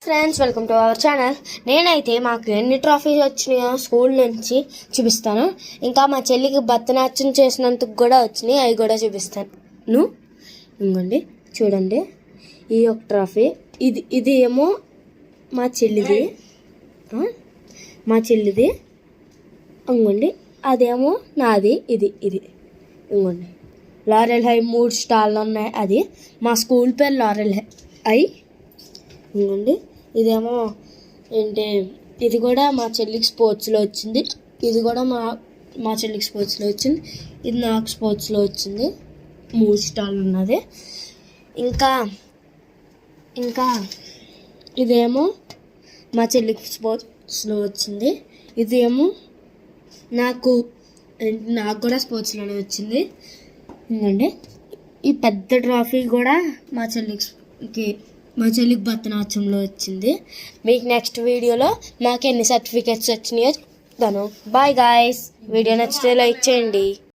Friends, welcome to our channel. నేనైతే మాకు ఎన్ని ట్రాఫీస్ వచ్చినాయో స్కూల్ నుంచి చూపిస్తాను. ఇంకా మా చెల్లికి భరతనాట్యం చేసినందుకు కూడా వచ్చినాయి, అవి కూడా చూపిస్తాను. ఇంకోండి చూడండి, ఈ ఒక ట్రాఫీ, ఇది ఏమో మా చెల్లిది. ఇంకోండి అదేమో నాది. ఇది ఇంకోండి లారెల్ హై 3 స్టార్లు ఉన్నాయి. అది మా స్కూల్ పేరు లారెల్ హై. ఇంకోండి ఇదేమో ఏంటి, ఇది కూడా మా చెల్లికి స్పోర్ట్స్లో వచ్చింది. ఇది కూడా మా చెల్లికి స్పోర్ట్స్లో వచ్చింది. ఇది నాకు స్పోర్ట్స్లో వచ్చింది. 3 స్టార్లు ఉన్నది. ఇంకా ఇదేమో మా చెల్లికి స్పోర్ట్స్లో వచ్చింది. ఇదేమో నాకు కూడా స్పోర్ట్స్లోనే వచ్చింది. ఎందుకంటే ఈ పెద్ద ట్రాఫీ కూడా మా చెల్లికి భరతనాట్యంలో వచ్చింది. మీకు నెక్స్ట్ వీడియోలో మాకు ఎన్ని సర్టిఫికెట్స్ వచ్చినాయో చెప్తాను. Bye guys. వీడియో నచ్చితే లైక్ చేయండి.